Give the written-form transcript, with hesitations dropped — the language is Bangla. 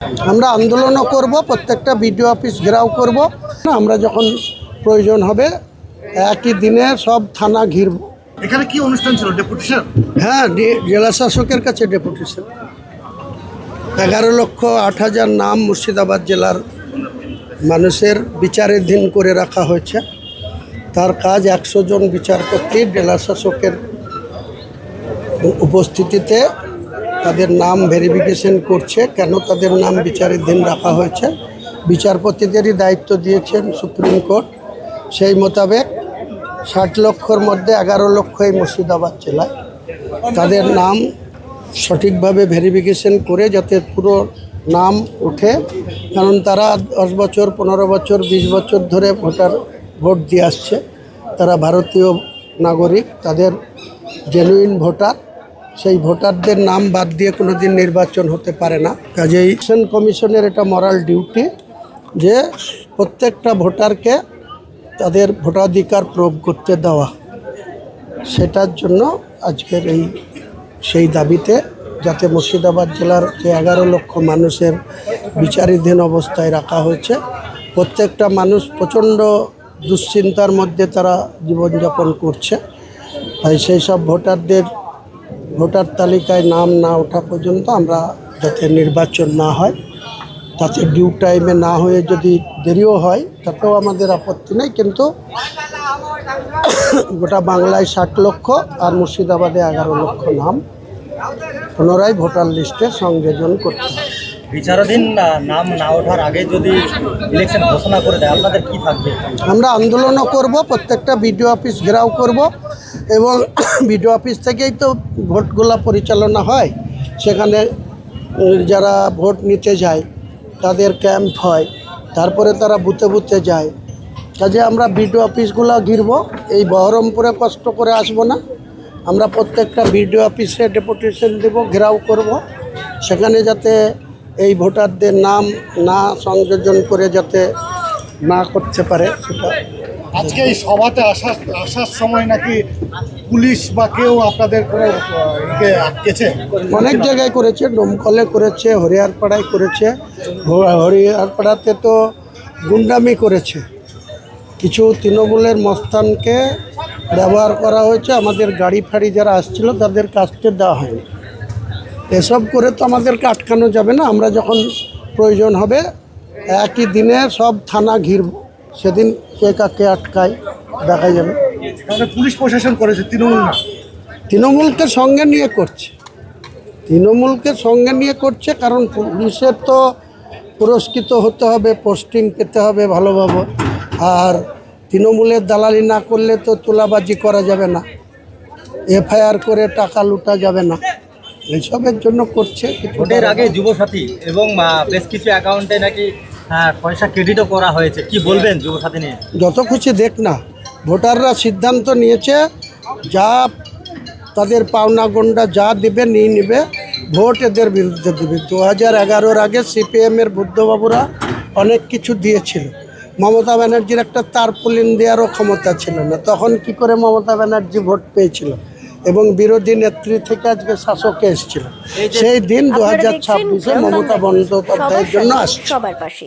আমরা আন্দোলনও করব, প্রত্যেকটা বিডিও অফিস ঘেরাও করব। আমরা যখন প্রয়োজন হবে একই দিনে সব থানা ঘিরব। এখানে কি অনুষ্ঠান ছিল? ডেপুটেশন? হ্যাঁ, জেলা শাসকের কাছে ডেপুটেশন। 11,08,000 নাম মুর্শিদাবাদ জেলার মানুষের বিচারাধীন করে রাখা হয়েছে। তার কাজ 100 জন বিচারপতি জেলা শাসকের উপস্থিতিতে তাদের নাম ভেরিফিকেশন করছে। কেন তাদের নাম বিচারাধীন রাখা হয়েছে, বিচারপতিদেরই দায়িত্ব দিয়েছেন সুপ্রিম কোর্ট। সেই মোতাবেক 60 লক্ষর মধ্যে 11 লক্ষ এই মুর্শিদাবাদ জেলায়, তাদের নাম সঠিকভাবে ভেরিফিকেশন করে যাতে পুরো নাম ওঠে। কারণ তারা 10 বছর, 15 বছর, 20 বছর ধরে ভোট দিয়ে আসছে। তারা ভারতীয় নাগরিক, তাদের জেনুইন ভোটার। সেই ভোটারদের নাম বাদ দিয়ে কোনো দিন নির্বাচন হতে পারে না। কাজেই ইলেকশন কমিশনের এটা মরাল ডিউটি যে প্রত্যেকটা ভোটারকে তাদের ভোটাধিকার প্রয়োগ করতে দেওয়া। সেটার জন্য আজকের সেই দাবিতে, যাতে মুর্শিদাবাদ জেলার যে 11 লক্ষ মানুষের বিচারাধীন অবস্থায় রাখা হয়েছে, প্রত্যেকটা মানুষ প্রচণ্ড দুশ্চিন্তার মধ্যে তারা জীবনযাপন করছে। তাই সেই সব ভোটার তালিকায় নাম না ওঠা পর্যন্ত আমরা যাতে নির্বাচন না হয়, তাতে ডিউ টাইমে না হয়ে যদি দেরিও হয় তাতেও আমাদের আপত্তি নেই। কিন্তু গোটা বাংলায় 60 লক্ষ আর মুর্শিদাবাদে 11 লক্ষ নাম পুনরায় ভোটার লিস্টে সংযোজন করতে হবে। বিচারাধীন নাম না ওঠার আগে যদি ইলেকশন ঘোষণা করে দেয়, আপনাদের কি থাকবে? আমরা আন্দোলনও করব, প্রত্যেকটা বিডিও অফিস ঘেরাও করব এবং বিডিও অফিস থেকেই তো ভোটগুলো পরিচালনা হয়। সেখানে যারা ভোট নিতে যায় তাদের ক্যাম্প হয়, তারপরে তারা বুথে বুথে যায়। কাজে আমরা বিডিও অফিসগুলো ঘিরব। এই বহরমপুরে কষ্ট করে আসব না, আমরা প্রত্যেকটা বিডিও অফিসে ডেপুটেশন দেব, ঘেরাও করব। সেখানে যাতে এই ভোটারদের নাম না সংযোজন করে যাতে না করতে পারে সেটা। আজকে এই সভাতে আসার সময় নাকি পুলিশ বা কেউ আপনাদের কোনো আটকেছে? অনেক জায়গায় করেছে, ডোমকলে করেছে, হরিয়ারপাড়ায় করেছে। হরিয়ারপাড়াতে তো গুন্ডামি করেছে, কিছু তৃণমূলের মস্তানকে ব্যবহার করা হয়েছে। আমাদের গাড়ি ফাড়ি যারা আসছিল তাদের কাছতে দেওয়া হয়নি। এসব করে তো আমাদেরকে আটকানো যাবে না। আমরা যখন প্রয়োজন হবে একই দিনে সব থানা ঘিরব, সেদিন কে কাকে আটকায় দেখা যাবে। পুলিশ প্রশাসন করেছে, তৃণমূল না? তৃণমূলকে সঙ্গে নিয়ে করছে, কারণ পুলিশের তো পুরস্কৃত হতে হবে, পোস্টিং পেতে হবে ভালোভাবে। আর তৃণমূলের দালালি না করলে তো তোলাবাজি করা যাবে না, এফআইআর করে টাকা লুটা যাবে না। এইসবের জন্য করছে। ভোটের আগে যুবসাথী এবং বেশ কিছু অ্যাকাউন্টে নাকি পয়সা ক্রেডিটও করা হয়েছে, কি বলবেন যুবসাথী নিয়ে? যত খুশি দেখ না, ভোটাররা সিদ্ধান্ত নিয়েছে, যা তাদের পাওনা গন্ডা যা দেবে নিয়ে নেবে, ভোট এদের বিরুদ্ধে দেবে। 2011-এর আগে সিপিএমের বুদ্ধবাবুরা অনেক কিছু দিয়েছিল। মমতা ব্যানার্জির একটা তারপুলিন দেওয়ারও ক্ষমতা ছিল না, তখন কি করে মমতা ব্যানার্জি ভোট পেয়েছিল? এবং বিরোধী নেত্রী থেকে আজকে শাসকে এসেছিল। সেই দিন 2026-এ মমতা বন্দ্যোপাধ্যায়ের জন্য আসছে। সবার পাশে।